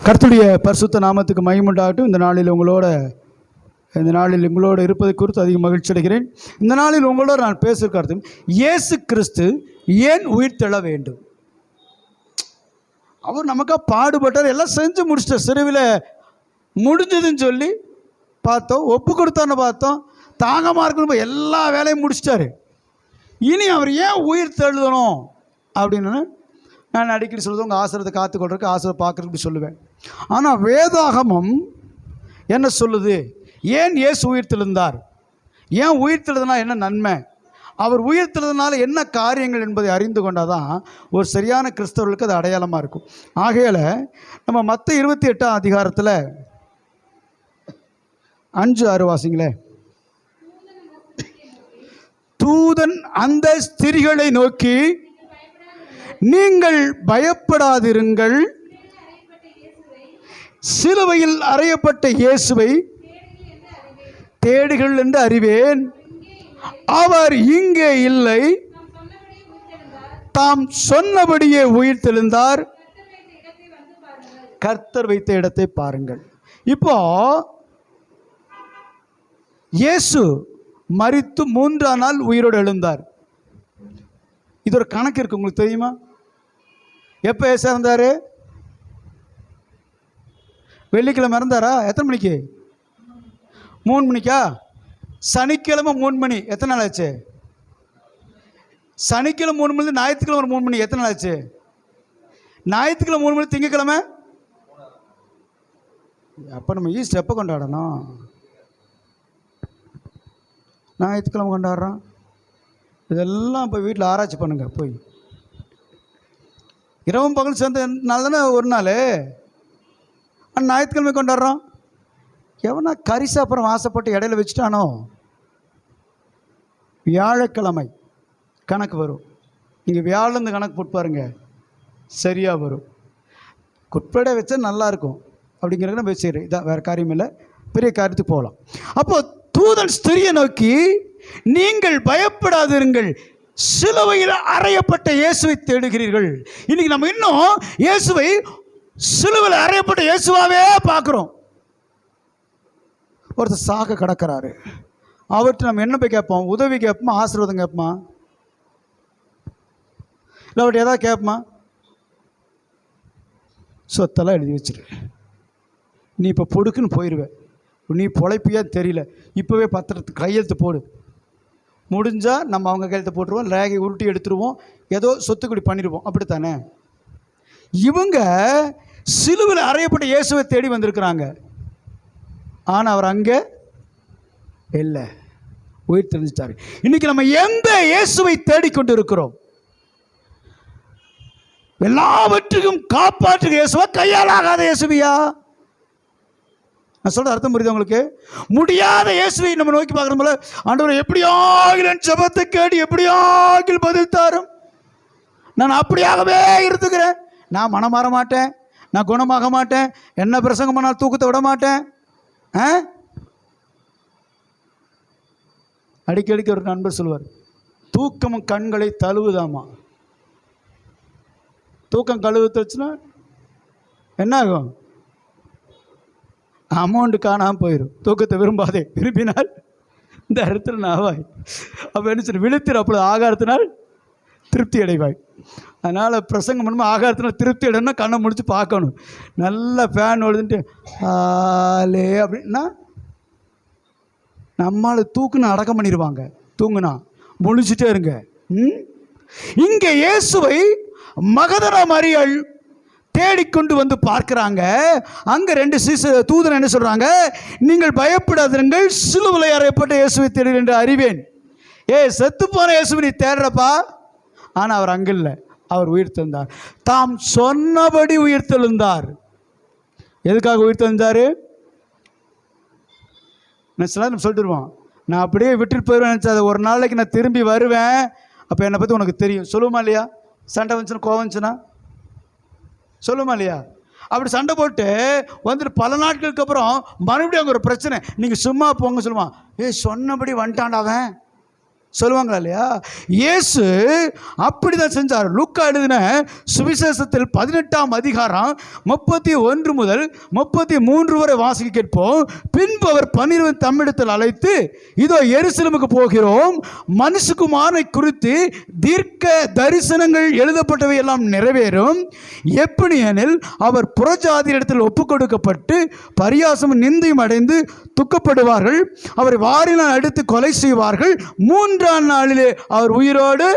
கர்த்தருடைய பரிசுத்த நாமத்துக்கு மகிமையுண்டாகட்டும். இந்த நாளில் உங்களோடு இருப்பதை குறித்து அதிக மகிழ்ச்சி அடைகிறேன். இந்த நாளில் உங்களோடு நான் பேசுகிறது, இயேசு கிறிஸ்து ஏன் உயிர் தெழ வேண்டும்? அவர் நமக்காக பாடுபட்டார், எல்லாம் செஞ்சு முடிச்சிட்டார். சிறுவில் முடிஞ்சதுன்னு சொல்லி பார்த்தோம், ஒப்பு கொடுத்தான்னு பார்த்தோம், தாங்கமாக இருக்கணும், எல்லா வேலையும் முடிச்சிட்டாரு. இனி அவர் ஏன் உயிர் தெழுதணும் அப்படின்னு நான் அடிக்கடி சொல்லுவேன். உங்கள் ஆசிரியத்தை காத்துக்கொள்றதுக்கு, ஆசிரியர் பார்க்குறதுக்கு சொல்லுவேன். ஆனால் வேதாகமம் என்ன சொல்லுது? ஏன் இயேசு உயிர் தெழுந்தார்? ஏன் உயிர் தெழுதுனா என்ன நன்மை? அவர் உயிர் தெழுதுனால என்ன காரியங்கள் என்பதை அறிந்து கொண்டால் தான் ஒரு சரியான கிறிஸ்தவர்களுக்கு அது அடையாளமாக இருக்கும். ஆகையால் நம்ம மத்த 28ஆம் அதிகாரத்தில் 5-6 வாசிங்களே. தூதன் அந்த ஸ்திரீகளை நோக்கி, நீங்கள் பயப்படாதிருங்கள், சிலுவையில் அறையப்பட்ட இயேசுவை தேடுகள் என்று அறிவேன். அவர் இங்கே இல்லை, தாம் சொன்னபடியே உயிர் தெழுந்தார். கர்த்தர் வைத்த இடத்தை பாருங்கள். இப்போ இயேசு மரித்து 3ஆம் நாள் உயிரோடு எழுந்தார். இது ஒரு கணக்கு இருக்கு, உங்களுக்கு தெரியுமா? எப்போ இயேசு இறந்தார்? வெள்ளிக்கிழமை இறந்தாரா? எத்தனை மணிக்கு? 3 மணிக்கா? சனிக்கிழமை 3 மணி, எத்தனை நாள் ஆச்சு? சனிக்கிழமை 3 மணி, ஞாயிற்றுக்கிழமை 3 மணி, எத்தனை நாள் ஆச்சு? ஞாயிற்றுக்கிழமை 3 மணி, திங்கக்கிழமை. அப்போ நம்ம ஈஸ்டர் எப்போ கொண்டாடணும்? ஞாயிற்றுக்கிழமை கொண்டாடுறோம். இதெல்லாம் இப்போ வீட்டில் ஆராய்ச்சி பண்ணுங்க. போய் இரவும் பகல் சேர்ந்த நாள் தானே ஒரு நாள். ஞாயிற்றுக்கிழமை கொண்டாடுறோம். எவனா கறி சாப்பிட்றோம் ஆசைப்பட்டு இடையில வச்சுட்டானோ, வியாழக்கிழமை கணக்கு வரும். நீங்கள் வியாழந்து கணக்கு போட்டு பாருங்க, சரியாக வரும். குட்படை வச்சா நல்லாயிருக்கும் அப்படிங்கிறத நம்ம சரி, இதான் வேறு காரியம் இல்லை, பெரிய காரியத்துக்கு போகலாம். அப்போ தூதன் ஸ்திரியை நோக்கி, நீங்கள் பயப்படாதிருங்கள், சிலுவையில் அறையப்பட்ட இயேசுவை தேடுகிறீர்கள். இன்னைக்கு நம்ம இன்னும் இயேசுவை சிலுவையில் அறையப்பட்ட இயேசுவாவே பார்க்குறோம். ஒருத்தர் சாக கிடக்கிறாரு, அவர்கிட்ட நம்ம என்ன போய் கேட்போம்? உதவி கேட்போமா? ஆசீர்வாதம் கேட்போமா? இல்லை அவர்கிட்ட ஏதாவது கேட்போமா? சொத்தெல்லாம் எழுதி வச்சிரு, நீ இப்போ பொடுக்குன்னு போயிடுவேன், நீ பொழைப்பியா தெரியல, இப்போவே பத்திரத்துக்கு கையெழுத்து போடு. முடிஞ்சால் நம்ம அவங்க கையெழுத்து போட்டுருவோம், ரேகை உருட்டி எடுத்துருவோம், ஏதோ சொத்துக்குடி பண்ணிடுவோம். அப்படித்தானே? இவங்க சிலுவையில் அறையப்பட்ட இயேசுவை தேடி வந்திருக்கிறாங்க. ஆனால் அவர் அங்கே இல்லை, உயிர் தெரிஞ்சிட்டாரு. இன்னைக்கு நம்ம எந்த இயேசுவை தேடிக்கொண்டு இருக்கிறோம்? எல்லாவற்றுக்கும் காப்பாற்றுகிற இயேசுவா, கையால் ஆகாத இயேசுவியா? நான் சொல்ற அர்த்தம் புரியுது உங்களுக்கு? முடியாத இயேசுவை நம்ம நோக்கி பார்க்கணும் போல, ஆண்டவரை எப்படியாக ஜெபத்தை கேட்டு எப்படியாக பதில் தாரும், நான் அப்படியாகவே இருந்துக்கிறேன், நான் மனம் மாற மாட்டேன், நான் குணமாக மாட்டேன், என்ன பிரசங்கம் பண்ணால் தூக்கத்தை விட மாட்டேன். அடிக்கடிக்கு ஒரு நண்பர் சொல்லுவார், தூக்கம் கண்களை தழுவுதாமா. தூக்கம் கழுவுச்சுன்னா என்ன ஆகும்? அமௌண்ட்டு காணாமல் போயிடும். தூக்கத்தை விரும்பாதே, விரும்பினால் இந்த இடத்துல நாவாய். அப்போ என்ன சொல்லி விழுத்திரு, அப்பொழுது ஆகாரத்தினால் திருப்தி அடைவாய். அதனால் பிரசங்கம் பண்ணும்போது ஆகாரத்தினால் திருப்தி அடைனா கண்ணை முடிச்சு பார்க்கணும். நல்லா ஃபேன் ஓடுதுன்ட்டு ஆலே அப்படின்னா நம்மளை தூக்குன்னு அடக்கம் பண்ணிடுவாங்க. தூங்குனா முழிச்சிட்டே இருங்க. இங்கே இயேசுவை மகதலா மரியாள் தேடிக்கொண்டு வந்து பார்க்குறாங்க. அங்கே 2 தூதன் என்ன சொல்கிறாங்க? நீங்கள் பயப்படாதிருங்கள், சிலுவையில் அறையப்பட்ட இயேசுவை தேடு என்று அறிவேன். செத்துப்போன இயேசுவை நீ தேடுறப்பா. ஆனால் அவர் அங்கே இல்லை, அவர் உயிர் தெழுந்தார். தாம் சொன்னபடி உயிர் தெழுந்தார். எதுக்காக உயிர் தெழுந்தார்? நம்ம சொல்லிடுவோம், நான் அப்படியே விட்டுட்டு போயிடுவேன் நினச்சா, ஒரு நாளைக்கு நான் திரும்பி வருவேன், அப்போ என்னை பற்றி உனக்கு தெரியும். சொல்லுமா இல்லையா? சண்டை வந்துச்சுன்னா, கோவம் வந்துச்சுன்னா சொல்லுமா இல்லையா? அப்படி சண்டை போட்டு வந்துட்டு பல நாட்களுக்கு அப்புறம் மறுபடியும் அங்கே ஒரு பிரச்சனை, நீங்கள் சும்மா போங்க சொல்லுவான். சொன்னபடி வந்துட்டான்டாவன், சொல்லுவாங்களா இல்லையா? இயேசு அப்படிதான் செஞ்சார். லூக்கா எழுதின சுவிசேஷத்தில் 18ஆம் அதிகாரம் 31 முதல் 33 வரை வாசிக்க கேட்போம். பின்பு அவர் 12 தம்மிடத்தில் அழைத்து, இதோ எருசலேமுக்கு போகிறோம், மனுஷகுமாரனை குறித்து தீர்க்க தரிசனங்கள் எழுதப்பட்டவை எல்லாம் நிறைவேறும். எப்படி எனில் அவர் புறஜாதியிடத்தில் ஒப்புக் கொடுக்கப்பட்டு பரியாசம் நிந்தையும் அடைந்து துக்கப்படுவார்கள், அவரை வாரினால் அடித்து கொலை செய்வார்கள், 3ஆம் நாளிலே அவர் உயிரோடு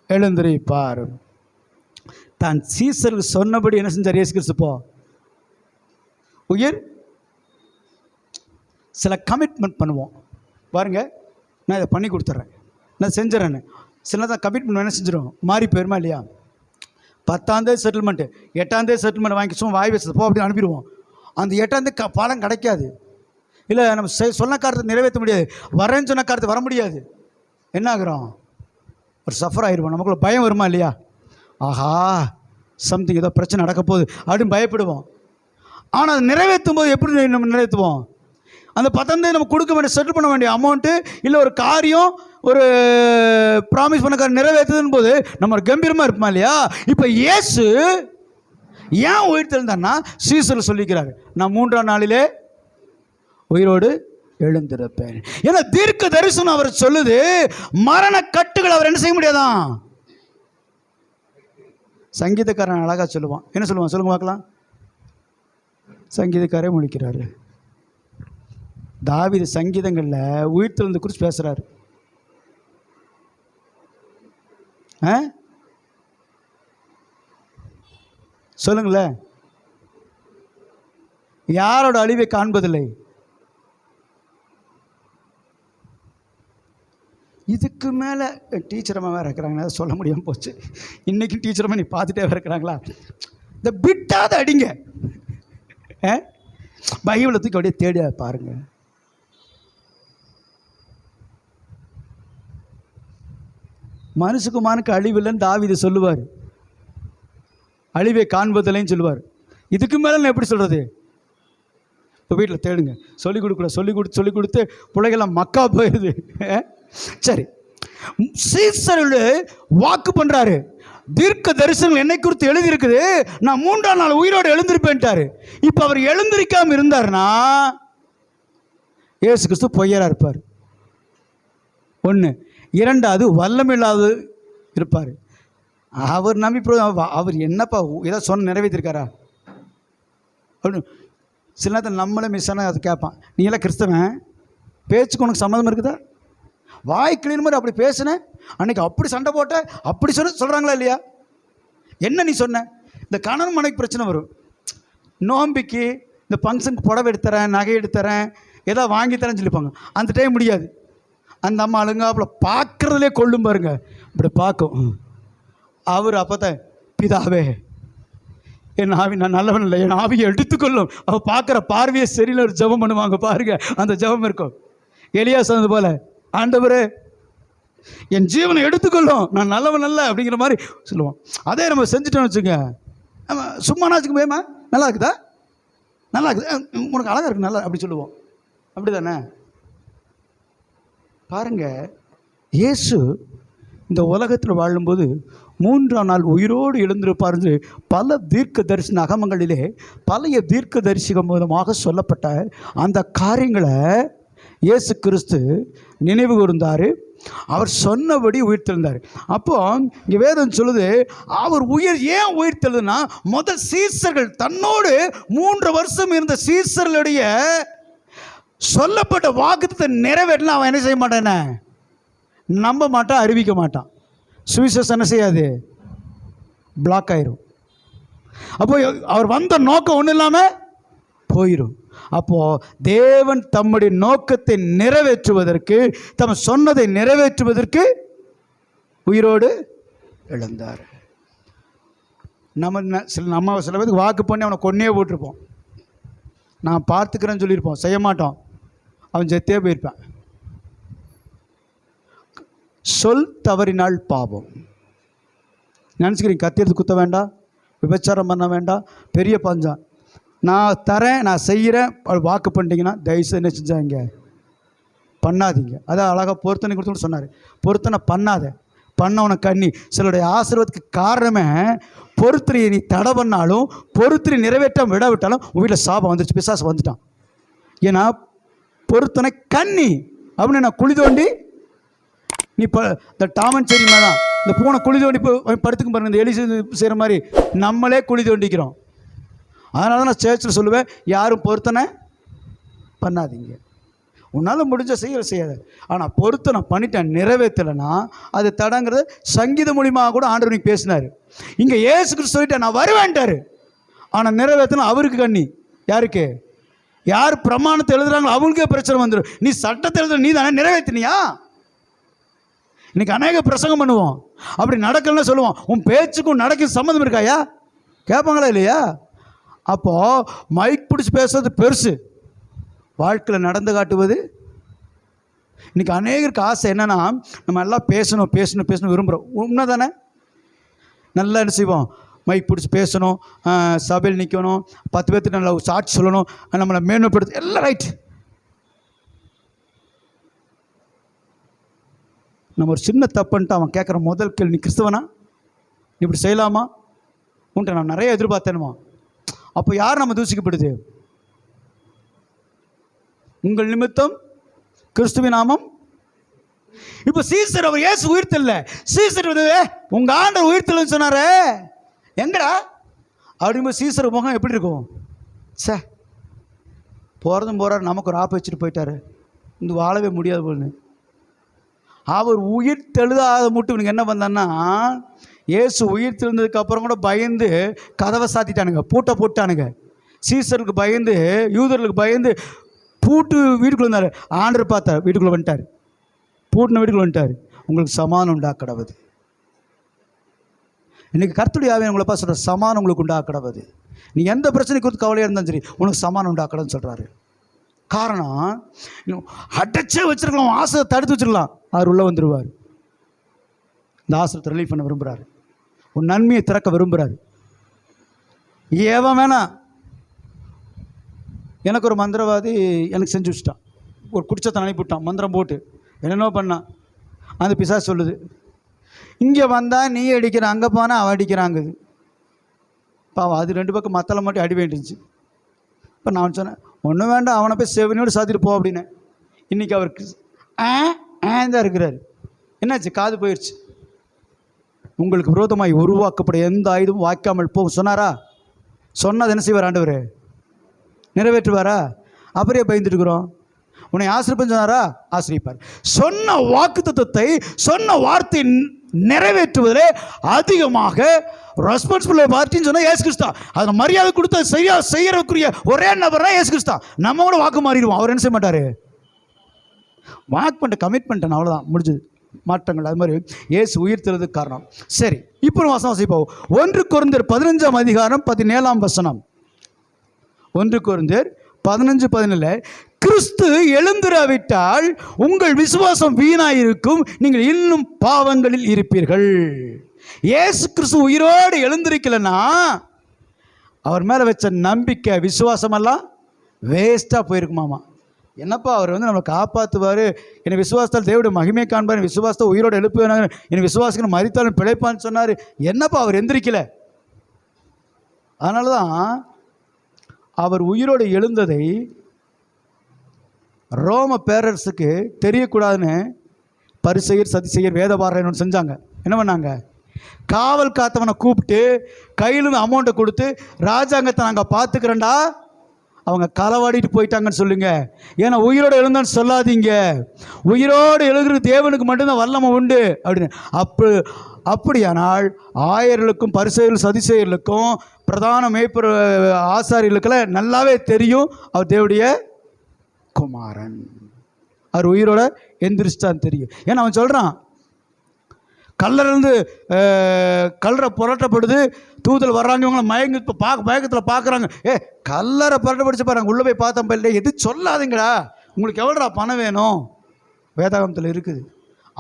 எழுந்திருப்பார். தான் சீசருக்கு சொன்னபடி என்ன செஞ்சார் இயேசு கிறிஸ்து? உயிர். சில கமிட்மெண்ட் பண்ணுவோம் பாருங்க, நான் இதை பண்ணி கொடுத்துட்றேன், நான் செஞ்சிடறேன்னு. சில தான் கமிட்மெண்ட் என்ன செஞ்சிடும், மாறி போயிருமா இல்லையா? 10ஆம் தேதி செட்டில்மெண்ட்டு, 8ஆம் தேதி செட்டில்மெண்ட் வாங்கி சும்மா வாய் வச்சது போ அப்படின்னு அனுப்பிடுவோம். அந்த 8ஆம் தேதி பலன் கிடைக்காது. இல்லை நம்ம சொன்ன காரியத்தை நிறைவேற்ற முடியாது, வரேன்னு சொன்ன காரியத்தை வர முடியாது. என்ன ஆகிறோம்? ஒரு சஃபர் ஆகிடுவோம். நமக்குள்ள பயம் வருமா இல்லையா? ஆஹா, சம்திங் ஏதோ பிரச்சனை நடக்க போகுது அப்படின்னு பயப்படுவோம். ஆனால் அதை நிறைவேற்றும் போது எப்படி நம்ம நிறைவேற்றுவோம்? அந்த 10ஆம் தேதி நம்ம கொடுக்க வேண்டிய செட்டில் பண்ண வேண்டிய அமௌண்ட்டு, இல்லை ஒரு காரியம், ஒரு ப்ராமிஸ் பண்ண காரியம் நிறைவேற்றுதுன்னு போது நம்ம கம்பீரமாக இருப்போமா இல்லையா? இப்போ இயேசு ஏன் உயிர் தெழுந்தான்னா, சீசர் சொல்லிக்கிறாரு, நான் 3ஆம் நாளிலே உயிரோடு எழுந்திருப்பேன். ஏன்னா தீர்க்க தரிசனம் அவர் சொல்லுது, மரண கட்டுகள் அவர் என்ன செய்ய முடியாதான். சங்கீதக்காரன் அழகா சொல்லுவான். என்ன சொல்லுவான் சொல்லுங்க பார்க்கலாம்? சங்கீதக்காரே முடிக்கிறாரு. தாவீது சங்கீதங்கள்ல உயிர்த்தெழுந்த குறித்து பேசுறாரு. சொல்லுங்களேன். யாரோட அழிவை காண்பதில்லை? இதுக்கு மேலே டீச்சரமாக வேறு இருக்கிறாங்களா? சொல்ல முடியாமல் போச்சு. இன்றைக்கும் டீச்சரமாக நீ பார்த்துட்டே இருக்கிறாங்களா? இந்த பிட்டாத அடிங்க, பைபிளை தூக்கி அப்படியே தேடி பாருங்க. மனுஷகுமாரனுக்கு அழிவில்லைன்னு தாவீது சொல்லுவார், அழிவை காண்பதில்லைன்னு சொல்லுவார். இதுக்கு மேலே நான் எப்படி சொல்கிறது? இப்போ வீட்டில் தேடுங்க, சொல்லிக் கொடுக்கல, சொல்லி கொடுத்து பிள்ளைகள்லாம் மக்கா போயிடுது. சரி, சீசர்கள் வாக்கு பண்றாரு, தீர்க்க தரிசனங்கள் என்னை குறித்து எழுதி இருக்குது, நான் 3ஆம் நாள் உயிரோடு எழுந்திருப்பேன்ட்டாரு. இப்போ அவர் எழுந்திருக்காம இருந்தாருன்னா இயேசு கிறிஸ்து பொய்யரா இருப்பார். 1. 2வது வல்லமில்லாது இருப்பார். அவர் நம்பி அவர் என்னப்பா ஏதாவது சொன்ன நிறைவேற்றிருக்காரா அப்படின்னு சில நேரத்தில் நம்மளே மிஸ் ஆனால் அது கேட்பான், நீ எல்லாம் கிறிஸ்தவன், பேச்சுக்கு உனக்கு சம்மதம் இருக்குதா? வாய் கிளீன் மாதிரி அப்படி பேசுனேன், அன்னைக்கு அப்படி சண்டை போட்ட, அப்படி சொல்கிறாங்களா இல்லையா? என்ன நீ சொன்ன? இந்த கணவன் மனைவி பிரச்சனை வரும். நோம்பிக்கு இந்த ஃபங்க்ஷனுக்கு புடவை எடுத்துறேன், நகை எடுத்துறேன், ஏதாவது வாங்கி தரேன்னு சொல்லிப்பாங்க. அந்த டைம் முடியாது. அந்த அம்மா அழுங்காப்புல பார்க்குறதுலே கொள்ளும் பாருங்க, இப்படி பார்க்கும். அவர் அப்போ தான், பிதாவே என் ஆவி, நான் நல்லவன் இல்லை, என் ஆவியை எடுத்துக்கொள்ளும். அவள் பார்க்குற பார்வையை சரியில்லை, ஒரு ஜெபம் பண்ணுவாங்க பாருங்க, அந்த ஜெபம் இருக்கும். எலியா சொன்னது போல, ஆண்டவரே என் ஜீவனை எடுத்துக்கொள்ளும், நான் நல்லவன் அல்ல அப்படிங்கிற மாதிரி சொல்லுவோம். அதே நம்ம செஞ்சுட்டோம்னு வச்சுங்க, சும்மா வச்சுக்க போயமா, நல்லா இருக்குதா, நல்லா இருக்குது, உனக்கு அழகாக இருக்கு, நல்லா அப்படி சொல்லுவோம். அப்படி தானே? பாருங்க, இயேசு இந்த உலகத்தில் வாழும்போது 3ஆம் நாள் உயிரோடு எழுந்திருப்பார். பல தீர்க்க தரிசன அகமங்களிலே பழைய தீர்க்க தரிசிகம் மூலமாக சொல்லப்பட்ட அந்த காரியங்களை இயேசு கிறிஸ்து நினைவு கூர்ந்தார். அவர் சொன்னபடி உயிர்த்தெழுந்தார். அப்போ இங்கே வேதம் சொல்லுது, அவர் ஏன் உயிர்த்தெழுதுன்னா, முதல் சீசர்கள் தன்னோடு 3 வருஷம் இருந்த சீசர்களுடைய சொல்லப்பட்ட வாக்குத்தத்தை நிறைவேற்றலாம். அவன் என்ன செய்ய மாட்டானே, நம்ப மாட்டான், அறிவிக்க மாட்டான். சுவிசேஷம் என்ன செய்யாது, பிளாக் ஆயிரும். அப்போ அவர் வந்த நோக்கம் ஒன்றும் இல்லாமல் போயிடும். அப்போது தேவன் தம்முடைய நோக்கத்தை நிறைவேற்றுவதற்கு, தம் சொன்னதை நிறைவேற்றுவதற்கு உயிரோடு எழுந்தார். நம்ம சில பேருக்கு வாக்கு பண்ணி அவனை கொன்னே போட்டிருப்போம், நான் பார்த்துக்கிறேன்னு சொல்லியிருப்போம், செய்ய மாட்டோம், அவன் செத்தே போயிருப்பான். சொல் தவறினால் பாவம். நினச்சிக்கிறீங்க, கத்தி எடுத்து குத்த வேண்டாம், விபச்சாரம் பண்ண வேண்டாம், பெரிய பஞ்சம், நான் தரேன், நான் செய்கிறேன் வாக்கு பண்ணிட்டீங்கன்னா தயவுசெய்து என்ன செஞ்சாங்க, பண்ணாதீங்க. அதான் அழகாக பொருத்தனை கொடுத்துன்னு சொன்னார். பொருத்தனை பண்ணாத, பண்ணவனை கண்ணி. சிலருடைய ஆசீர்வாதத்துக்கு காரணமே பொருத்தனையை நீ தடை பண்ணாலும், பொருத்தனை நிறைவேற்ற விடாவிட்டாலும் உன் வீட்டில் சாபம் வந்துருச்சு, பிசாசு வந்துட்டான். ஏன்னா பொருத்தனை கண்ணி அப்படின்னு நான் குழி தோண்டி நீ இந்த டாமன் செரி தான் இந்த பூனை குழி தோண்டி படுத்துக்கும் பாருங்க, இந்த எலி செய்கிற மாதிரி நம்மளே குழி தோண்டிக்கிறோம். அதனால தான் நான் சேர்ச்சில் சொல்லுவேன், யாரும் பொருத்தனை பண்ணாதீங்க. உன்னால் முடிஞ்ச செய்யாத. ஆனால் பொருத்தனை பண்ணிட்டேன் நிறைவேற்றலைன்னா அது தடங்கிறது சங்கீத மூலியமாக கூட ஆண்டவர் பேசினார். இங்கே இயேசு கிறிஸ்து சொல்லிட்டேன் நான் வருவேன்ட்டார். ஆனால் நிறைவேற்றினா அவருக்கு கண்ணி. யாருக்கு? யார் பிரமாணத்தை எழுதுறாங்களோ அவங்களுக்கே பிரச்சனை வந்துடும். நீ சட்டத்தை எழுதுற நீ தானே நிறைவேற்றினியா? இன்னைக்கு அநேக பிரசங்கம் பண்ணுவோம், அப்படி நடக்கலன்னு சொல்லுவோம். உன் பேச்சுக்கும் நடக்கும் சம்மந்தம் இருக்காயா? கேட்பாங்களா இல்லையா? அப்போது மைக் பிடிச்சி பேசுறது பெருசு, வாழ்க்கையில் நடந்து காட்டுவது. இன்றைக்கி அநேகருக்கு ஆசை என்னென்னா, நம்ம எல்லாம் பேசணும் பேசணும் பேசணும் விரும்புகிறோம். உண்மை தானே? நல்லா என்ன செய்வோம், மைக் பிடிச்சி பேசணும், சபையில் நிற்கணும், 10 பேர்த்துக்கு நல்லா சாட்சி சொல்லணும், நம்மளை மேன்மைப்படுத்த, எல்லாம் ரைட். நம்ம ஒரு சின்ன தப்புன்ட்டு அவன் கேட்குற முதல் கேள்வி, நீ கிறிஸ்தவனா, இப்படி செய்யலாமா உன்ட்ட நான் நிறைய எதிர்பார்த்தேனுமா? அப்போ யார் நம்ம தூசிக்கப்படுது? உங்கள் நிமித்தம் கிறிஸ்துவின் நாமம். இப்போ சீசர் அவர் இயேசு உயிர்த்தல்ல, சீசர் உங்க ஆண்டவர் உயிர்த்தல்னு சொன்னாரே, எங்கடா அப்படிங்கும்போது சீசர் முகம் எப்படி இருக்கும்? சே, போகிறதும் போகிறார், நமக்கு ஒரு ஆப்பை வச்சுட்டு போயிட்டாரு, இந்த வாழவே முடியாது போல்னு. அவர் உயிர் தெழுதாத மட்டும் இவனுக்கு என்ன பண்ணான்னா, இயேசு உயிர் தெழுந்ததுக்கு அப்புறம் கூட பயந்து கதவை சாத்திட்டானுங்க, பூட்டை போட்டானுங்க. சீசருக்கு பயந்து, யூதர்களுக்கு பயந்து பூட்டு வீட்டுக்குள்ள இருந்தார். ஆண்டர் பார்த்தார், வீட்டுக்குள்ளே வந்துட்டார், பூட்டின வீட்டுக்குள்ள வந்துட்டார். உங்களுக்கு சமானம் உண்டாக்கடவுது. இன்றைக்கி கர்த்தருடைய ஆவியானவர் உங்களை பார்த்து சொல்கிறார், சமானம் உங்களுக்கு உண்டாக்கடவுது. நீ எந்த பிரச்சனை குறித்து கவலையாக இருந்தாலும் சரி, உனக்கு சமானம் உண்டாக்கடன்னு சொல்கிறாரு. காரணம், அடைச்சே வச்சிருக்கலாம், ஆசை தடுத்து வச்சிருக்கலாம், அவர் உள்ளே வந்துடுவார். இந்த ஆசிரத்தை ரிலீஃப் பண்ண விரும்புகிறாரு, உன் நன்மையை திறக்க விரும்புகிறாரு. ஏவன் வேணாம். எனக்கு ஒரு மந்திரவாதி எனக்கு செஞ்சு வச்சுட்டான், ஒரு குடிச்சத்தை அனுப்பிவிட்டான், மந்திரம் போட்டு என்னென்னோ பண்ணான். அந்த பிசாசு சொல்லுது, இங்கே வந்தால் நீ அடிக்கிற, அங்கே போனால் அவன் அடிக்கிறாங்குது. பாவம், அது 2 பக்கம் மத்தளை மட்டும் அடி வேண்டிச்சு. இப்போ நான் சொன்னேன், ஒன்றும் வேண்டாம், அவனை போய் செவனியோடு சாத்திட்டு போ அப்படின்னு. இன்றைக்கி அவருக்கு தான் இருக்கிறாரு. என்னாச்சு? காது போயிடுச்சு. உங்களுக்கு விரோதமாய் உருவாக்கப்பட எந்த ஆயுதமும் வாய்க்காமல் போகும் சொன்னாரா? சொன்னது என்ன செய்வார் ஆண்டவர்? நிறைவேற்றுவாரா? அப்படியே பயந்துட்டு இருக்கிறோம். உன்னை ஆசிரிப்பேன்னு சொன்னாரா? ஆசிரிப்பார். சொன்ன வாக்குத்தத்தத்தை, சொன்ன வார்த்தை நிறைவேற்றுவதிலே அதிகமாக ரெஸ்பான்சிபிள் பார்ட்டின்னு சொன்னால் இயேசு கிறிஸ்து. அதை மரியாதை கொடுத்து சரியாக செய்யறதுக்குரிய ஒரே நபர்னா இயேசு கிறிஸ்து. நம்ம கூட வாக்கு மாறிடுவோம், அவர் என்ன செய்ய மாட்டார். வாக்கு பண்ணிட்ட, கமிட்மெண்ட், அவ்வளோதான், முடிஞ்சது, மாற்றங்கள். அது மாதிரி இயேசு உயிர் தெழுதுக்கு காரணம். சரி, இப்போ வசனம் வாசிப்போம். 1 கொரிந்தியர் 15ஆம் அதிகாரம் 17ஆம் வசனம். 1 கொரிந்தியர் 15:17. கிறிஸ்து எழுந்திராவிட்டால் உங்கள் விசுவாசம் வீணாயிருக்கும், நீங்கள் இன்னும் பாவங்களில் இருப்பீர்கள். இயேசு கிறிஸ்து உயிரோடு எழுந்திருக்கலன்னா அவர் மேலே வச்ச நம்பிக்கை, விசுவாசமெல்லாம் வேஸ்ட்டாக போயிருக்குமாமா. என்னப்பா, அவர் நம்மளை காப்பாற்றுவார், என்னை விசுவாசத்தால் தேவனுடைய மகிமை காண்பார், விசுவாசத்தை உயிரோடு எழுப்புவார், என்னை விசுவாசிக்கணும் மரித்தாலும் பிழைப்பான்னு சொன்னார். என்னப்பா அவர் எந்திரிக்கலை? அதனால தான் அவர் உயிரோடு எழுந்ததை ரோம பேரரசுக்கு தெரியக்கூடாதுன்னு பரிசெயர், சதிசெயர், வேதபாரகர் ஒன்று செஞ்சாங்க. என்ன பண்ணாங்க? காவல் காத்தவனை கூப்பிட்டு கையிலேருந்து அமௌண்ட்டை கொடுத்து, ராஜாங்கத்தை நாங்கள் பார்த்துக்கிறேன்டா, அவங்க களவாடிட்டு போயிட்டாங்கன்னு சொல்லுங்க. ஏன்னா உயிரோடு எழுந்தான்னு சொல்லாதீங்க, உயிரோடு எழுகிற தேவனுக்கு மட்டும்தான் வல்லமை உண்டு அப்படின்னு. அப்படியானால் ஆயர்களுக்கும் பரிசேயர்களும் சதிசேயர்களுக்கும் பிரதான மேய்ப்பர் ஆசாரியர்களுக்கெல்லாம் நல்லாவே தெரியும் அவர் தேவனுடைய குமாரன், அவர் உயிரோட எந்திரிச்சிட்டான்னு தெரியும். ஏன்னா அவன் சொல்கிறான், கல்லறிலிருந்து கல்லறை புரட்டப்படுது, தூதல் வர்றாங்க, இவங்களை மயக்கத்தில் பார்க்குறாங்க. கல்லறை புரட்டப்படுச்சு பாருங்க, உள்ளே போய் பார்த்தோம் இல்லை, எது சொல்லாதீங்கடா, உங்களுக்கு எவ்வளோடா பணம் வேணும், வேதாகமத்தில் இருக்குது.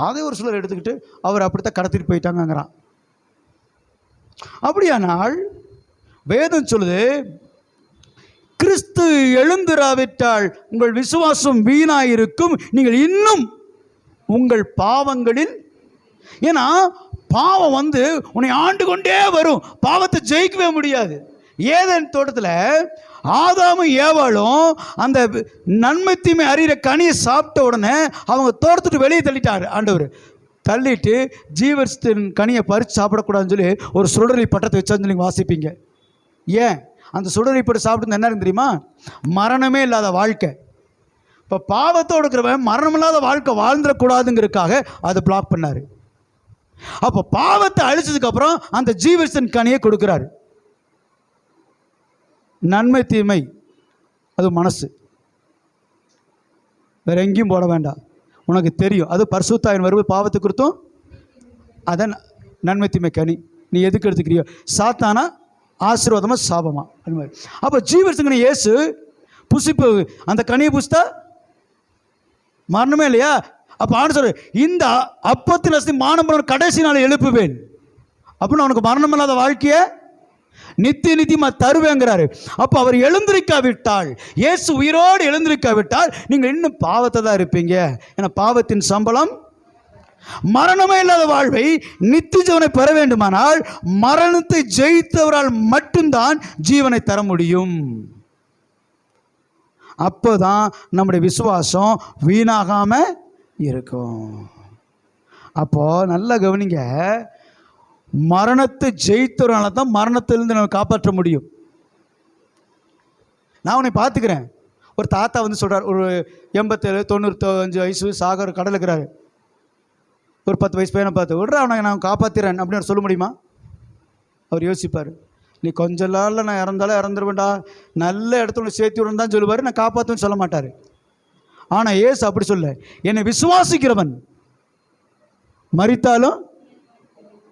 அதே ஒரு சிலர் எடுத்துக்கிட்டு அவர் அப்படித்தான் கடத்திட்டு போயிட்டாங்கங்கிறான். அப்படியானால் வேதம் சொல்லுது, கிறிஸ்து எழுந்திராவிட்டால் உங்கள் விசுவாசம் வீணாயிருக்கும், நீங்கள் இன்னும் உங்கள் பாவங்களில். ஏன்னா பாவம் உன்னை ஆண்டு கொண்டே வரும், பாவத்தை ஜெயிக்கவே முடியாது. ஏதேன் தோட்டத்தில் ஆதாமும் ஏவாளும் அந்த நன்மை தீமை அறிகிற கனியை சாப்பிட்ட உடனே அவங்க தோட்டத்துட்டு வெளியே தள்ளிட்டார் ஆண்டவர். தள்ளிட்டு ஜீவத்தின் கனியை பறித்து சாப்பிடக்கூடாதுன்னு சொல்லி ஒரு சுடரி பட்டத்தை வச்சான்னு சொல்லி வாசிப்பீங்க. ஏன் அந்த சுடரி பட்டு சாப்பிட்டு என்ன தெரியுமா? மரணமே இல்லாத வாழ்க்கை. இப்போ பாவத்தோடு இருக்கிறவன் மரணமில்லாத வாழ்க்கை வாழ்ந்துடக்கூடாதுங்கிறதுக்காக அதை பிளாக் பண்ணார். அப்போ பாவத்தை அழிச்சதுக்கப்புறம் அந்த ஜீவத்தின் கனியை கொடுக்குறாரு. நன்மை தீமை அது மனசு, வேற எங்கேயும் போட வேண்டாம், உனக்கு தெரியும். அது பரிசுத்தாயின் வருவது பாவத்தை குறித்தும் அதான் நன்மை தீமை கனி. நீ எதுக்கு எடுத்துக்கிறியோ, சாத்தானா ஆசீர்வாதமா சாபமா, அது மாதிரி. அப்போ ஜீவத்துக்கு இயேசு புசிப்பு அந்த கனியை புசித்தா மரணமே இல்லையா? அப்போ ஆண்டு சொல்ற, இந்த அப்பத்தின் அஸ்தி மானம் கடைசி நாள் எழுப்புவேன் அப்படின்னு அவனுக்கு மரணம் இல்லாத வாழ்க்கையை நித்திய நித்தியமா தருவேங்கிறாரு. அப்போ அவர் எழுந்திருக்காவிட்டால், இயேசு உயிரோடு எழுந்திருக்காவிட்டால் நீங்கள் இன்னும் பாவத்தை தான் இருப்பீங்க. ஏன்னா பாவத்தின் சம்பளம் மரணமே இல்லாத வாழ்வை, நித்திய ஜீவனை பெற வேண்டுமானால் மரணத்தை ஜெயித்தவரால் மட்டும்தான் ஜீவனை தர முடியும். அப்போதான் நம்முடைய விசுவாசம் வீணாகாம இருக்கும். அப்போ நல்லா கவனிங்க, மரணத்தை ஜெயித்தவரால தான் மரணத்திலிருந்து நம்ம காப்பாற்ற முடியும். நான் உன்னை பார்த்துக்கிறேன். ஒரு தாத்தா சொல்கிறார், ஒரு 87 95 வயசு சாகர் கடல் இருக்கிறாரு. ஒரு 10 வயசு பையனை பார்த்து விட்ற, அவனை நான் காப்பாற்றிறேன் அப்படின்னு சொல்ல முடியுமா? அவர் யோசிப்பார். நீ கொஞ்ச நாளில் நான் இறந்தாலும் இறந்துருவேண்டா, நல்ல இடத்துல சேர்த்து விடணும் தான் சொல்லுவார், நான் காப்பாற்றுன்னு சொல்ல மாட்டார். ஆனால் ஏசு அப்படி சொல்ல, என்னை விசுவாசிக்கிறவன் மரித்தாலும்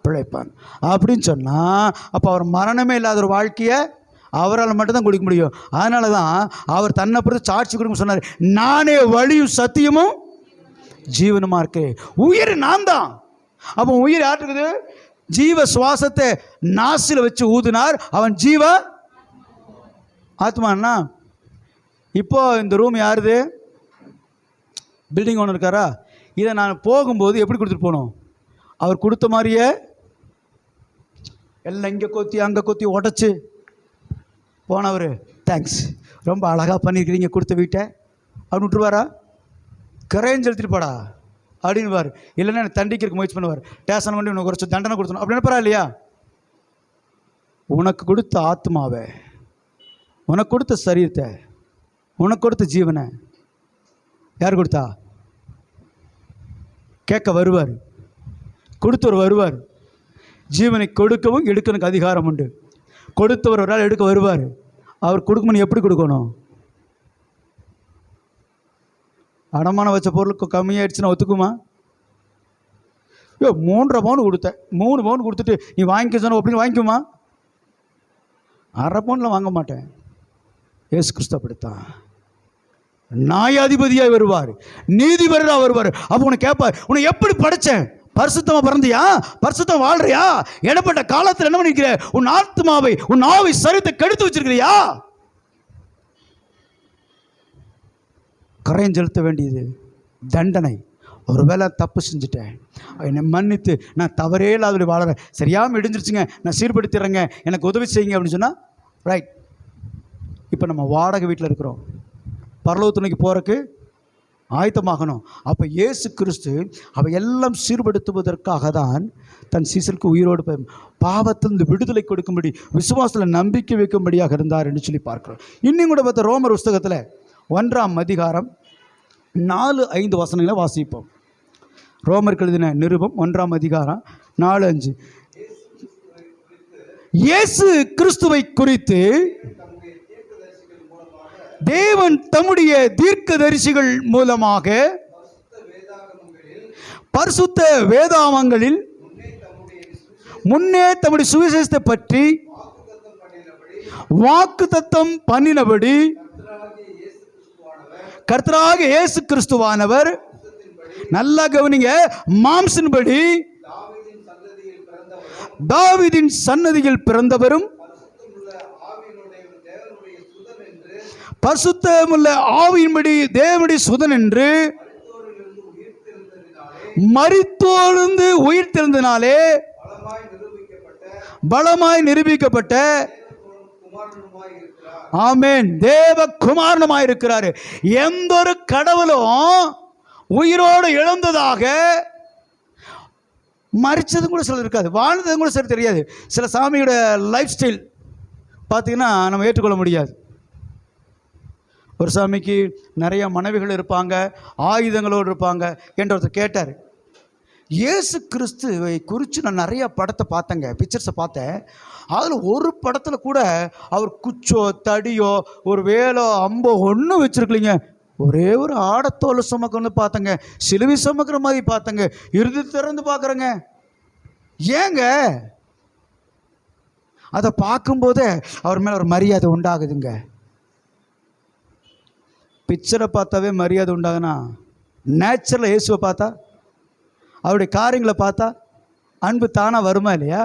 பிழைப்பான் அப்படின்னு சொன்னால், அப்போ அவர் மரணமே இல்லாத ஒரு வாழ்க்கையை அவரால் மட்டும்தான் கொடுக்க முடியும். அதனால தான் அவர் தன்னை பொறுத்து சாட்சி கொடுக்க சொன்னார், நானே வழியும் சத்தியமும் ஜீவனுமா இருக்கேன். உயிர் நான் தான். அப்போ உயிர் யார் இருக்குது? ஜீவ சுவாசத்தை நாசில் வச்சு ஊதினார், அவன் ஜீவ ஆத்மானா. இப்போ இந்த ரூம் யாருது? பில்டிங் ஒன்று இருக்காரா? இதை நான் போகும்போது எப்படி கொடுத்துட்டு போகணும்? அவர் கொடுத்த மாதிரியே எல்லாம் இங்கே கொத்தி அங்கே கொத்தி உடச்சி போனவர், தேங்க்ஸ் ரொம்ப அழகாக பண்ணியிருக்கிறீங்க கொடுத்த வீட்டை அப்படின்னு விட்டுருவாரா? கரையும் செலுத்திட்டு போடா அப்படின்னுவார். இல்லைன்னா எனக்கு தண்டிக்கிறதுக்கு முயற்சி பண்ணுவார். ஸ்டேஷன் கொண்டு உனக்கு குறைச்சி தண்டனை கொடுத்தணும் அப்படி நினைப்பாரா இல்லையா? உனக்கு கொடுத்த ஆத்மாவை, உனக்கு கொடுத்த சரீரத்தை, உனக்கு கொடுத்த ஜீவனை யார் கொடுத்தா? கேட்க வருவார், கொடுத்தவர் வருவார். ஜீவனை கொடுக்கவும் எடுக்கணுக்கு அதிகாரம் உண்டு. கொடுத்தவர் ஒரு ஆள் எடுக்க வருவார். அவர் கொடுக்கணும், எப்படி கொடுக்கணும்? அடமான வச்ச பொருளுக்கு கம்மியாயிடுச்சுன்னா ஒத்துக்குமா? 3.5 பவுன் கொடுத்தேன், 3 பவுன் கொடுத்துட்டு நீ வாங்கிக்க சொன்ன அப்படின்னு வாங்கிக்குமா? 1/2 பவுனில் வாங்க மாட்டேன். இயேசு கிறிஸ்து அப்படித்தான். நியாயாதிபதியாக வருவார், நீதிபதியாக வருவார். அப்போ உன்னை கேட்பார், உன்னை எப்படி படைச்சேன்? பரிசுத்தமா பிறந்தியா? பரிசுத்தம் வாழ்றியா? இடப்பட்ட காலத்தில் என்ன பண்ணிக்கிற? உன் ஆத்மாவை, உன் ஆவி சரீரத்தை கெடுத்து வச்சிருக்கிறியா? கரையும் செலுத்த வேண்டியது தண்டனை. ஒருவேளை தப்பு செஞ்சுட்டேன், என்னை மன்னித்து நான் தவறே இல்லாத வாழறேன், சரியாமல் இடிஞ்சிருச்சுங்க, நான் சீர்படுத்திடுறேங்க, எனக்கு உதவி செய்யுங்க அப்படின்னு சொன்னால் ரைட். இப்போ நம்ம வாடகை வீட்டில் இருக்கிறோம், பரலோகத்துணைக்கு போகிறதுக்கு ஆயத்தமாகணும். அப்போ இயேசு கிறிஸ்து அவை எல்லாம் சீர்படுத்துவதற்காக தான் தன் சீசருக்கு உயிரோடு பாவத்திலிருந்து விடுதலை கொடுக்கும்படி, விசுவாசத்தில் நம்பிக்கை வைக்கும்படியாக இருந்தார் என்று சொல்லி பார்க்கிறோம். இன்னும் கூட பார்த்த ரோமர் புஸ்தகத்தில் 1ஆம் அதிகாரம் 4-5 வசனங்களை வாசிப்போம். ரோமருக்கு எழுதின நிருபம் 1ஆம் அதிகாரம் 4-5. இயேசு கிறிஸ்துவை குறித்து தேவன் தம்முடைய தீர்க்கதரிசிகள் மூலமாக பரிசுத்த வேதாகமங்களில் முன்னே தம்முடைய சுவிசேஷத்தை பற்றி வாக்குத்தத்தம் பண்ணினபடி கர்த்தராகிய இயேசு கிறிஸ்துவானவர், நல்லா கவனிங்க, மாம்சன்படி தாவீதின் சன்னதியில் பிறந்தவரும் பரிசுத்தமுள்ள ஆவியின்படி தேவனுடைய சுதன் என்று மரித்தோர்ந்து உயிர்த்தெழுந்ததினாலே பலமாய் நிரூபிக்கப்பட்ட ஆமென் தேவ குமாரனுமாய் இருக்கிறாரு. எந்த ஒரு கடவுளும் உயிரோடு எழுந்ததாக மறிச்சது கூட சிலர் இருக்காது, வாழ்ந்தது கூட சரி தெரியாது. சில சாமியோட லைஃப் ஸ்டைல் பார்த்தீங்கன்னா நம்ம ஏற்றுக்கொள்ள முடியாது. ஒரு சாமிக்கு நிறைய மனைவிகள் இருப்பாங்க, ஆயுதங்களோடு இருப்பாங்க என்று ஒருத்தர் கேட்டார். இயேசு கிறிஸ்துவை குறித்து நான் நிறைய படத்தை பார்த்தேங்க, பிக்சர்ஸை பார்த்தேன். அதில் ஒரு படத்தில் கூட அவர் குச்சோ தடியோ ஒரு வேலோ அம்போ ஒன்றும் வச்சுருக்கலிங்க. ஒரே ஒரு ஆடத்தோலை சுமக்கணும்னு பார்த்தேங்க, சிலுவை சுமக்கிற மாதிரி பார்த்தேங்க, இறுதி திறந்து பார்க்குறேங்க. ஏங்க அதை பார்க்கும்போதே அவர் மேலே ஒரு மரியாதை உண்டாகுதுங்க. பிக்சரை பார்த்தாவே மரியாதை உண்டாகுனா நேச்சுரலாக இயேசுவை பார்த்தா அவருடைய காரியங்களை பார்த்தா அன்பு தானாக வருமா இல்லையா?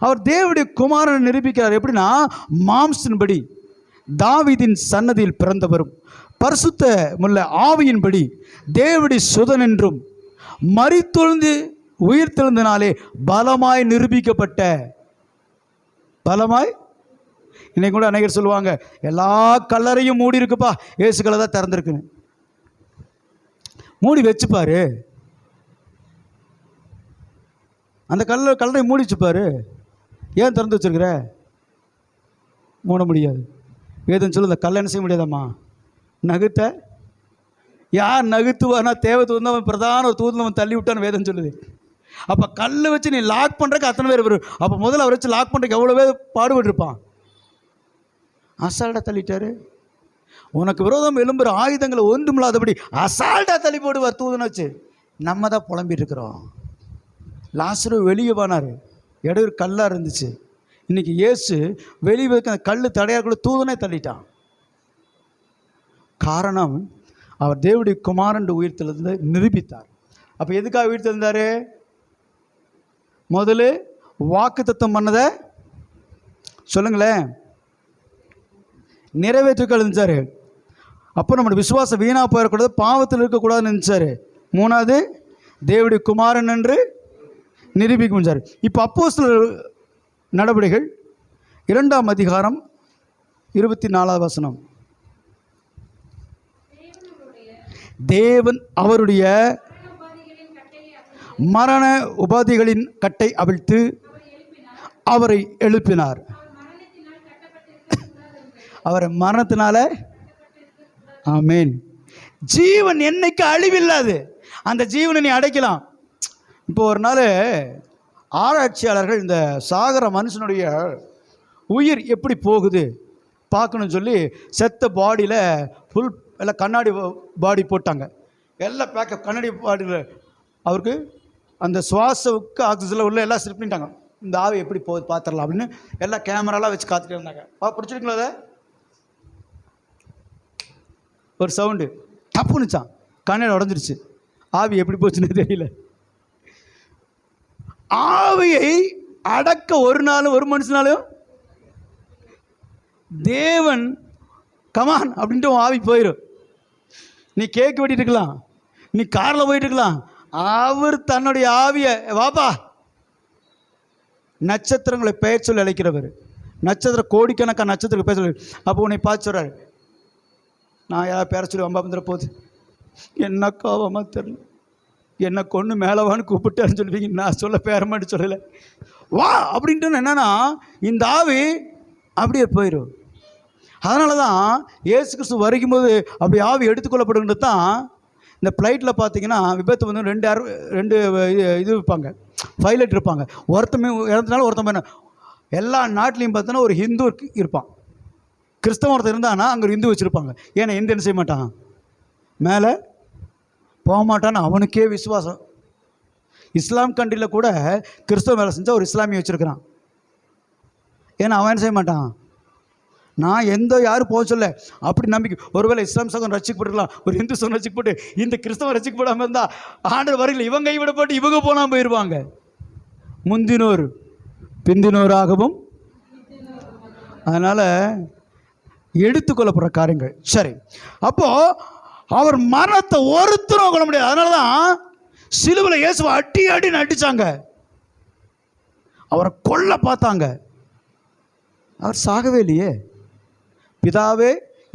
அவர் தேவனுடைய குமாரனை நிரூபிக்கிறார். எப்படின்னா மாம்சத்தின்படி தாவீதின் சன்னதியில் பிறந்தவரும் பரிசுத்த முள்ள ஆவியின்படி தேவனுடைய சுதன் என்றும் மரித்தொழுந்து உயிர்த்தெழுந்தனாலே பலமாய் நிரூபிக்கப்பட்ட பலமாய். இன்னைக்கு கூட அநேகர் சொல்லுவாங்க எல்லா கல்லறையும் மூடி இருக்குப்பா, இயேசு கல்லறை தான் திறந்திருக்குன்னு. மூடி வச்சுப்பாரு, அந்த கல்லறை மூடி வச்சுப்பாரு. ஏன் திறந்து வச்சிருக்கிற? மூட முடியாது. வேதம் சொல்லு இந்த கல்லை என்ன செய்ய முடியாதாம்மா, நகுத்த. யார் நகுத்துவானா தேவத்து வந்து அவன் பிரதான ஒரு தூதில் அவன் தள்ளி விட்டான்னு வேதம் சொல்லுது. அப்போ கல் வச்சு நீ லாக் பண்ணுறக்கு அத்தனை பேர் வரும். அப்போ முதல்ல அவர் வச்சு லாக் பண்ணுறதுக்கு எவ்வளோ பேர் பாடுபட்டுருப்பான். அசால்ட்டாக தள்ளிட்டாரு. உனக்கு விரோதம் எழும்புற ஆயுதங்களை ஒன்றுமில்லாதபடி அசால்ட்டாக தள்ளி போடுவார் தூதனை வச்சு. நம்ம தான் புலம்பிட்டு இருக்கிறோம். லாசரு வெளியே போனார், இடையூறு கல்லாக இருந்துச்சு. இன்றைக்கி இயேசு வெளியே வைக்க அந்த கல் தடையாக்குள்ள தூதனே தள்ளிட்டான். காரணம் அவர் தேவனுடைய குமாரன் உயிர்த்தெழுந்து நிரூபித்தார். அப்போ எதுக்காக உயிர்த்தெழுந்தார்? முதல்ல வாக்குத்தத்தம் பண்ணதை சொல்லுங்களேன், நிறைவேற்றுக்க எழுந்தார். அப்போ நம்மளுடைய விசுவாசம் வீணாக போயிடக்கூடாது, பாவத்தில் இருக்கக்கூடாதுன்னு நினைச்சார். மூணாவது தேவனுடைய குமாரன் என்று நிரூபிக்க முடிஞ்சார். இப்போ அப்போஸ்தலர் நடவடிக்கைகள் 2ஆம் அதிகாரம் 24வது வசனம். தேவன் அவருடைய மரண உபாதிகளின் கட்டை அவிழ்த்து அவரை எழுப்பினார். அவரை மரணத்தினால ஆமென். ஜீவன் என்னைக்கு அழிவில்லாது, அந்த ஜீவனை நீ அடைக்கலாம். இப்போ ஒரு நாள் ஆராய்ச்சியாளர்கள் இந்த சாகர மனுஷனுடைய உயிர் எப்படி போகுது பார்க்கணும்னு சொல்லி செத்த பாடியில் ஃபுல் எல்லாம் கண்ணாடி பாடி போட்டாங்க. எல்லாம் பேக்கப் கண்ணாடி பாடியில் அவருக்கு அந்த சுவாசவுக்கு ஆக்சிஜனில் உள்ள எல்லாம் ஸ்லிப் பண்ணிட்டாங்க. இந்த ஆவி எப்படி போகுது பார்த்துடலாம் அப்படின்னு எல்லாம் கேமராலாம் வச்சு காத்துட்டு இருந்தாங்க. பிடிச்சிருக்கீங்களா? அதை ஒரு சவுண்டு தப்புனுச்சான், கண்ணாடி உடஞ்சிருச்சு. ஆவி எப்படி போச்சுன்னு தெரியல. ஆவியை அடக்க ஒரு நாளும் ஒரு மனுஷனாலும் தேவன் கமான் அப்படின்ட்டு ஆவி போயிடும். நீ கேக் வெட்டிட்டு இருக்கலாம், நீ காரில் போயிட்டு இருக்கலாம், அவர் தன்னுடைய ஆவியை வாப்பா. நட்சத்திரங்களை பெயர் சொல்லி அழைக்கிறவர், நட்சத்திர கோடிக்கணக்கான நட்சத்திரங்களை பெயர் சொல்லி. அப்போ உன்னை பார்த்து சொல்கிறார், நான் யாராவது பேர சொல்லி வம்பா வந்துட போகுது, என்ன கோவமா தெரியல, என்னை கொண்டு மேலவான்னு கூப்பிட்டாருன்னு சொல்லுவீங்க. நான் சொல்ல பேரமாட்டு சொல்லலை, வா அப்படின்ட்டு என்னன்னா இந்த ஆவி அப்படியே போயிடும். அதனால தான் இயேசு கிறிஸ்து வரைக்கும்போது அப்படி ஆவி எடுத்துக்கொள்ளப்படுகிறது தான். இந்த ஃப்ளைட்டில் பார்த்தீங்கன்னா விபத்து வந்து ரெண்டு இது இருப்பாங்க, பைலட் இருப்பாங்க. ஒருத்தமே இறந்தனால ஒருத்தன் எல்லா நாட்டிலையும் பார்த்தோன்னா ஒரு ஹிந்து இருப்பான், கிறிஸ்தவன் ஒருத்தர் இருந்தான்னா அங்கே ஒரு ஹிந்து வச்சுருப்பாங்க. ஏன்னா ஹிந்து என்ன செய்ய மாட்டான், மேலே போக மாட்டான்னு அவனுக்கே விசுவாசம். இஸ்லாம் கண்ட்ரியில் கூட கிறிஸ்தவ வேலை செஞ்சால் ஒரு இஸ்லாமிய வச்சுருக்கிறான். ஏன்னா அவன் என்ன செய்ய மாட்டான், நான் யாரும் போக சொல்ல அப்படி நம்பிக்கை. ஒருவேளை இஸ்லாம் சகம் ரசிக்கப்பட்டுருக்கலாம், ஒரு இந்து சகம் ரசிக்கப்பட்டு இந்த கிறிஸ்தவம் ரசிக்கப்படாமல் இருந்தால் ஆண்டவர் வரையில் இவங்க கைவிடப்பட்டு இவங்க போனால் போயிடுவாங்க. முந்தினோர் பிந்தினோராகவும். அதனால் எடுத்துக்கொள்ளப்படுற காரியங்கள். சரி, அப்போ அவர் மரணத்தை ஒருத்தரும் கொள்ள முடியாது. அதனால தான் சிலுவையில் இயேசுவை அடின்னு அடிச்சாங்க, அவரை கொல்ல பார்த்தாங்க. அவர் சாகவே இல்லையே. பிதாவே,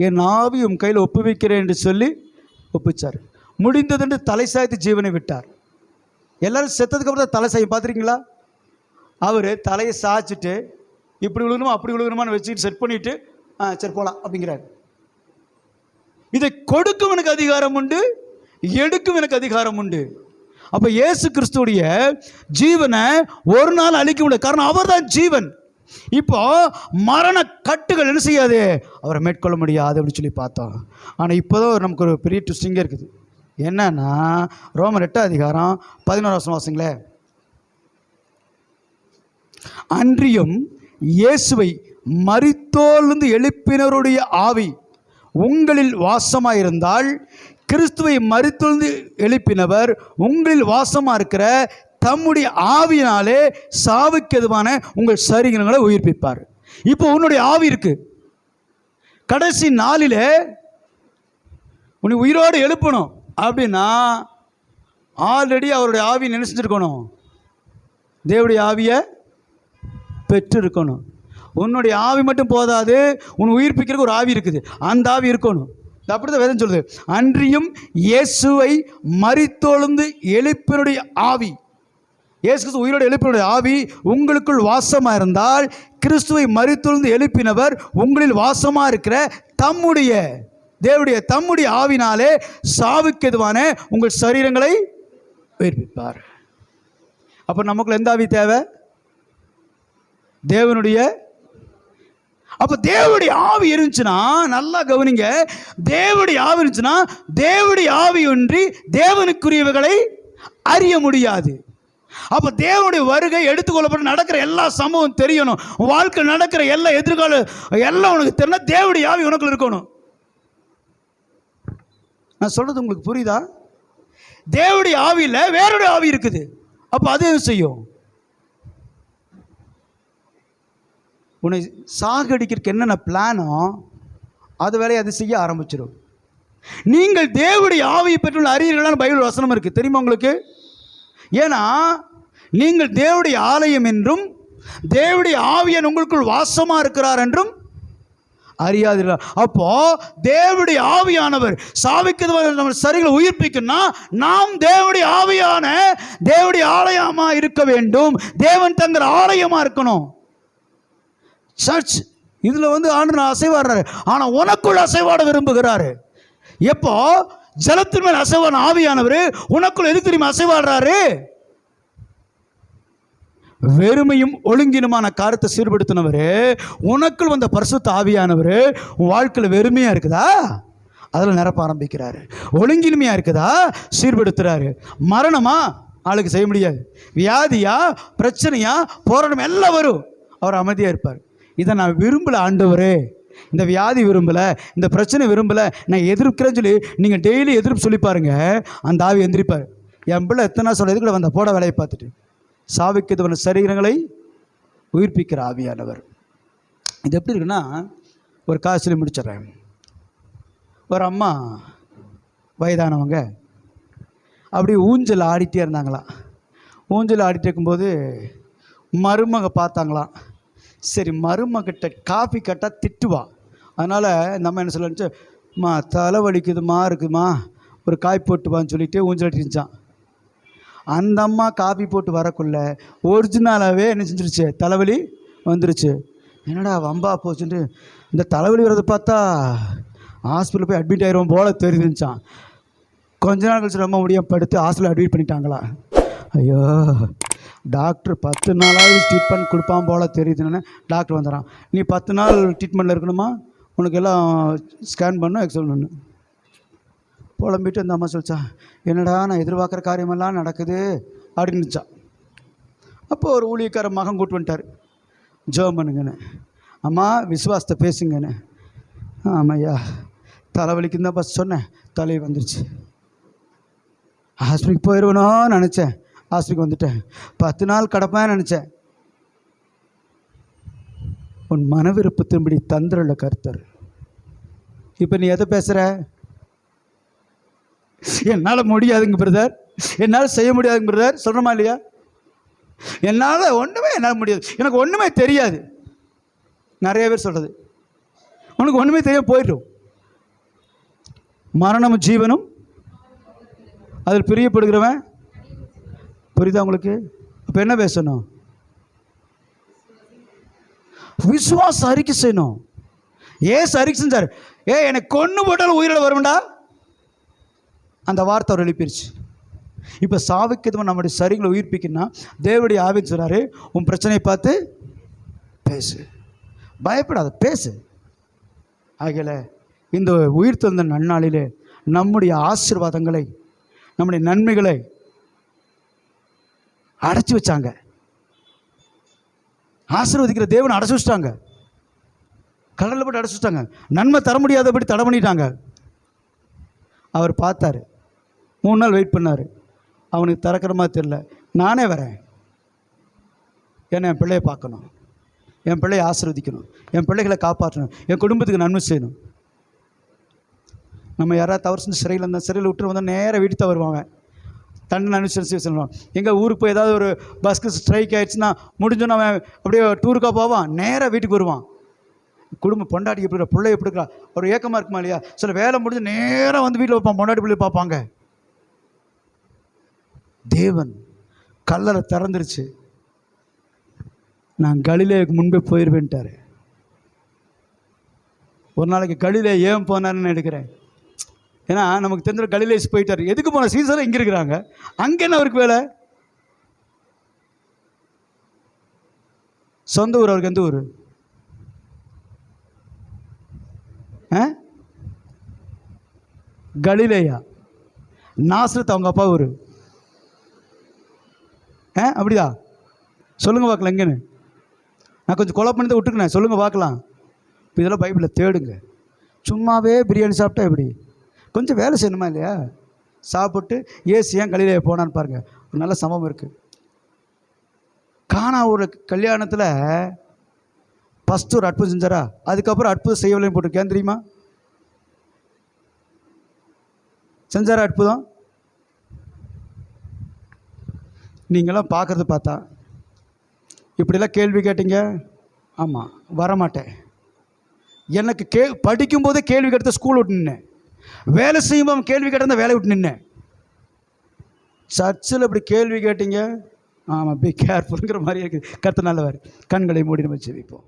என் ஆவி உம் கையில் ஒப்புவிக்கிறேன் என்று சொல்லி ஒப்பிச்சார். முடிந்தது என்று தலை சாய்த்து ஜீவனை விட்டார். எல்லாரும் செத்ததுக்கு அப்புறம் தான் தலை சாய் பார்த்துருக்கீங்களா? அவர் தலையை சாய்ச்சிட்டு இப்படி விழுகணுமா அப்படி விழுகணுமான்னு வச்சுக்கிட்டு செட் பண்ணிட்டு சரி போகலாம் அப்படிங்கிறார். இதை கொடுக்கும் எனக்கு அதிகாரம் உண்டு, எடுக்கும் எனக்கு அதிகாரம் உண்டு. அப்போ இயேசு கிறிஸ்துடைய ஜீவனை ஒரு நாள் அழிக்க முடியாது. காரணம் அவர் தான் ஜீவன். இப்போ மரண கட்டுகள் என்ன செய்யாது, அவரை மேற்கொள்ள முடியாது அப்படின்னு சொல்லி பார்த்தோம். ஆனால் இப்போதான் நமக்கு ஒரு பெரிய ட்விஸ்டிங்கே இருக்குது. என்னன்னா ரோமர் 8 அதிகாரம் 11 வாசங்களே. அன்றியும் இயேசுவை மரித்தோலிருந்து எழுப்பினருடைய ஆவி உங்களில் வாசமாயிருந்தால், கிறிஸ்துவை மரித்தோலிருந்து எழுப்பினவர் உங்களில் வாசமாக இருக்கிற தம்முடைய ஆவியினாலே சாவுக்கு எதுவான உங்கள் சரீரங்களை உயிர்ப்பிப்பார். இப்போ உன்னுடைய ஆவி இருக்கு, கடைசி நாளில் உன்னை உயிரோடு எழுப்பணும் அப்படின்னா ஆல்ரெடி அவருடைய ஆவி நினைச்சிருக்கணும், தேவனுடைய ஆவியை பெற்றிருக்கணும். உன்னுடைய ஆவி மட்டும் போதாது, உன் உயிர்ப்பிக்கிறதுக்கு ஒரு ஆவி இருக்குது, அந்த ஆவி இருக்கணும். அப்படிதான் வேதம் சொல்லுது. அன்றியும் இயேசுவை மரித்தொழுந்து எழுப்பினுடைய ஆவி, இயேசு கிறிஸ்து உயிரோடு எழுப்பினுடைய ஆவி உங்களுக்குள் வாசமாக இருந்தால், கிறிஸ்துவை மரித்தொழுந்து எழுப்பினவர் உங்களில் வாசமாக இருக்கிற தம்முடைய தம்முடைய ஆவினாலே சாவுக்கு எதுவான உங்கள் சரீரங்களை உயிர்ப்பிப்பார். அப்போ நமக்குள்ள எந்த ஆவி தேவை? தேவனுடைய. அப்போ தேவனுடைய ஆவி இருந்துச்சுன்னா, நல்லா கவனிங்க, தேவனுடைய ஆவி இருந்துச்சுன்னா தேவனுடைய ஆவி ஒன்றி தேவனுக்குரியவைகளை அறிய முடியாது. அப்போ தேவனுடைய வருகை எடுத்துக்கொள்ளப்பட்டு நடக்கிற எல்லா சம்பவம் தெரியணும், வாழ்க்கை நடக்கிற எல்லா எதிர்கால எல்லாம் உனக்கு தெரியணும், தேவனுடைய ஆவி உனக்குள்ள இருக்கணும். நான் சொல்றது உங்களுக்கு புரியுதா? தேவனுடைய ஆவியில் வேறுடைய ஆவி இருக்குது. அப்போ அது என்ன செய்யும்? உன்னை சாகடிக்கிறதுக்கு என்னென்ன பிளானோ அது வேலையை அது செய்ய ஆரம்பிச்சிடும். நீங்கள் தேவனுடைய ஆவியை பெற்றுள்ள அறியீர்களான பைபிள் வசனம் இருக்குது, தெரியுமா உங்களுக்கு? ஏன்னா நீங்கள் தேவனுடைய ஆலயம் என்றும் தேவனுடைய ஆவியன் உங்களுக்குள் வாசமாக இருக்கிறார் என்றும் அறியாதீர்கள். அப்போ தேவனுடைய ஆவியானவர் சாவிக்கு நம்ம சரிகளை உயிர்ப்பிக்குன்னா நாம் தேவனுடைய ஆவியான தேவனுடைய ஆலயமாக இருக்க வேண்டும். தேவன் தங்கிற ஆலயமாக இருக்கணும். சர்ச் இதில் ஆண்டு அசைவாடுறாரு, ஆனால் உனக்குள் அசைவாட விரும்புகிறாரு. எப்போ ஜலத்தின் மேல் அசைவான ஆவியானவர் உனக்குள் எது தெரியுமா அசைவாடுறாரு? வெறுமையும் ஒழுங்கினுமான காரியத்தை சீர்படுத்தினவர் உனக்குள் வந்த பரிசுத்த ஆவியானவர் உன் வாழ்க்கையில் வெறுமையாக இருக்குதா, அதில் நிரப்ப ஆரம்பிக்கிறாரு. ஒழுங்கினுமையாக இருக்குதா, சீர்படுத்துகிறாரு. மரணமா ஆளுக்கு செய்ய முடியாது, வியாதியா பிரச்சனையா போராட்டம் எல்லாம் வரும், அவர் அமைதியாக இருப்பார். இதை நான் விரும்பலை ஆண்டவரே, இந்த வியாதி விரும்பலை, இந்த பிரச்சனை விரும்பலை, நான் எதிர்க்கிறேன்னு சொல்லி நீங்கள் டெய்லி எதிர்ப்பு சொல்லி பாருங்க, அந்த ஆவி எந்திரிப்பார். என் பிள்ளை எத்தனை சொல்ல கூட வந்த போட வேலையை பார்த்துட்டு சாவுக்கு இதுவன சரீரங்களை உயிர்ப்பிக்கிற ஆவியானவர். இது எப்படி இருக்குன்னா, ஒரு காசு சொல்லி முடிச்சிடுறேன். ஒரு அம்மா வயதானவங்க அப்படி ஊஞ்சல் ஆடிட்டே இருந்தாங்களாம். ஊஞ்சல் ஆடிட்டு இருக்கும்போது மருமக பார்த்தாங்களாம். சரி, மருமகிட்ட காஃபி கட்டால் திட்டுவா, அதனால் நம்ம என்ன சொல்லணுச்சு, மா தலை வலிக்குதுமா இருக்குதுமா ஒரு காய் போட்டுவான்னு சொல்லிட்டு ஊஞ்சல் ஆடிட்டுருந்துச்சான். அந்த அம்மா காஃபி போட்டு வரக்குள்ள ஒரிஜினலாகவே என்ன செஞ்சிருச்சு, தலைவலி வந்துருச்சு. என்னடா வம்பா போச்சுட்டு இந்த தலைவலி வரதை பார்த்தா ஹாஸ்பிட்டல் போய் அட்மிட் ஆகிரும் போல தெரிஞ்சுச்சான். கொஞ்ச நாள் கழிச்சு ரொம்ப முடியாமல் படுத்து ஹாஸ்பிட்டல் அட்மிட் பண்ணிட்டாங்களா. ஐயோ, டாக்டர் 10 நாளாவது ட்ரீட்மெண்ட் கொடுப்பான் போல தெரியுதுன்னு டாக்டர் வந்துடுறான். நீ 10 நாள் ட்ரீட்மெண்ட்டில் இருக்கணுமா, உனக்கு எல்லாம் ஸ்கேன் பண்ணணும், எக்ஸ்ரே பண்ணணும். புலம்பிட்டு அந்த அம்மா சொல்லிச்சா, என்னடா நான் எதிர்பார்க்குற காரியமெல்லாம் நடக்குது அப்படின்னுச்சா. அப்போ ஒரு ஊழியக்கார மகன் கூட்டு வந்துட்டார், ஜெபம் பண்ணுங்கன்னு. அம்மா விசுவாசத்தை பேசுங்கன்னு. ஆமாய்யா, தலைவலிக்குன்னு தான் ஃபஸ்ட் சொன்னேன், தலை வந்துருச்சு. ஹாஸ்பிட்டலுக்கு போயிடுவேணும்னு நினச்சேன், ஹாஸ்பிட்டலுக்கு வந்துட்டேன். 10 நாள் கிடப்பேன்னு நினச்சேன். உன் மன விருப்பத்தின்படி தந்திரல கர்த்தர் இப்போ நீ எதை பேசுகிற? என்னால் முடியாதுங்க பிரதர், என்னால் செய்ய முடியாதுங்க பிரதர் சொல்கிறோமா இல்லையா? என்னால் முடியாது, எனக்கு ஒன்றுமே தெரியாது. நிறைய பேர் சொல்கிறது. உனக்கு ஒன்றுமே தெரியாமல் போயிடும். மரணமும் ஜீவனும் அதில் பிரியப்படுகிறவன். புரியுதா உங்களுக்கு? அப்போ என்ன பேசணும்? விசுவாச அறிக்கை செய்யணும். ஏசு அறிக்கை செஞ்சார். எனக்கு கொன்று போட்டாலும் உயிரோட வரும்டா, அந்த வார்த்தை அவர் எழுப்பிடுச்சு. இப்போ சாவுக்கு நம்முடைய சரிங்களை உயிர்ப்பிக்கணும்னா தேவனுடைய ஆவின்னு சொல்கிறாரு, உன் பிரச்சனையை பார்த்து பேசு, பயப்படாத, பேசு. ஆகல இந்த உயிர் தந்த நன்னாளிலே நம்முடைய ஆசீர்வாதங்களை, நம்முடைய நன்மைகளை அடைச்சி வச்சாங்க. ஆசீர்வதிக்கிற தேவனை அடைச்சி வச்சுட்டாங்க. கடலில் போட்டு அடைச்சி வச்சுட்டாங்க. நன்மை தர முடியாதபடி தடை பண்ணிட்டாங்க. அவர் பார்த்தாரு, 3 நாள் வெயிட் பண்ணார். அவனுக்கு திறக்கிற மாதிரி தெரியல. நானே வரேன், ஏன்னா என் பிள்ளையை பார்க்கணும், என் பிள்ளையை ஆசீர்வதிக்கணும், என் பிள்ளைகளை காப்பாற்றணும், என் குடும்பத்துக்கு நன்மை செய்யணும். நம்ம யாராவது தவறு செஞ்சு சிறையில் இருந்தால், சிறையில் விட்டு வந்தால் நேராக வீட்டு தான் வருவாங்க. தண்டனை அனுசரித்து சொல்லுவான். எங்கள் ஊருக்கு போய் ஏதாவது ஒரு பஸ்க்கு ஸ்ட்ரைக் ஆகிடுச்சுன்னா முடிஞ்சோன்னா அவன் அப்படியே டூருக்காக போவான், நேராக வீட்டுக்கு வருவான். குடும்பம் பொண்டாட்டி எப்படி இருக்கா, பிள்ளை எப்படி இருக்கா, ஒரு ஏக்கமாக இருக்குமா இல்லையா? சில வேலை முடிஞ்சு நேராக வந்து வீட்டில் வைப்பான், பொண்டாட்டி பிள்ளை பார்ப்பாங்க. தேவன் கல்லறை திறந்துருச்சு, நான் கலிலேயுக்கு முன்பே போயிடுவேன்ட்டார். ஒரு நாளைக்கு கலிலே ஏன் போனார்னு எடுக்கிறேன். ஏன்னா நமக்கு தெரிஞ்ச கலிலேஸ் போயிட்டார். எதுக்கு போன? சீசர் இங்கே இருக்கிறாங்க, அங்கே என்ன அவருக்கு வேலை? சொந்த ஊர் அவருக்கு எந்த ஊர்? கலிலேயா. நாசரத் அவங்க அப்பா ஊர். அப்படியா? சொல்லுங்க பார்க்கலாம் எங்கன்னு. நான் கொஞ்சம் கொலை பண்ணி தான் விட்டுருக்கேன், சொல்லுங்க பார்க்கலாம். இப்போ இதெல்லாம் பைபிளில் தேடுங்க. சும்மாவே பிரியாணி சாப்பிட்டா எப்படி? கொஞ்சம் வேலை செய்யணுமா இல்லையா? சாப்பிட்டு ஏசு ஏன் கலிலேயா போனான்னு பாருங்கள். ஒரு நல்ல சம்பவம் இருக்குது. கானா ஒரு கல்யாணத்தில் ஃபஸ்ட்டு ஒரு அற்புதம் செஞ்சாரா, அதுக்கப்புறம் அற்புதம் செய்யவில்லைன்னு போட்டிருக்கேன் தெரியுமா? செஞ்சாரா அற்புதம்? நீங்களாம் பார்க்குறது பார்த்தா இப்படிலாம் கேள்வி கேட்டீங்க. ஆமாம், வரமாட்டேன். எனக்கு படிக்கும்போதே கேள்வி கேட்ட ஸ்கூல் விட்டு நின்னேன், வேலை செய்யும்போது கேள்வி கேட்டால் வேலை விட்டு நின்னேன். சர்ச்சில் இப்படி கேள்வி கேட்டீங்க. ஆமாம், பி கேர்ஃபுல்ங்கிற மாதிரி இருக்குது. கர்த்தர் நல்லவர். கண்களை மூடி நம்ம ஜெபிப்போம்.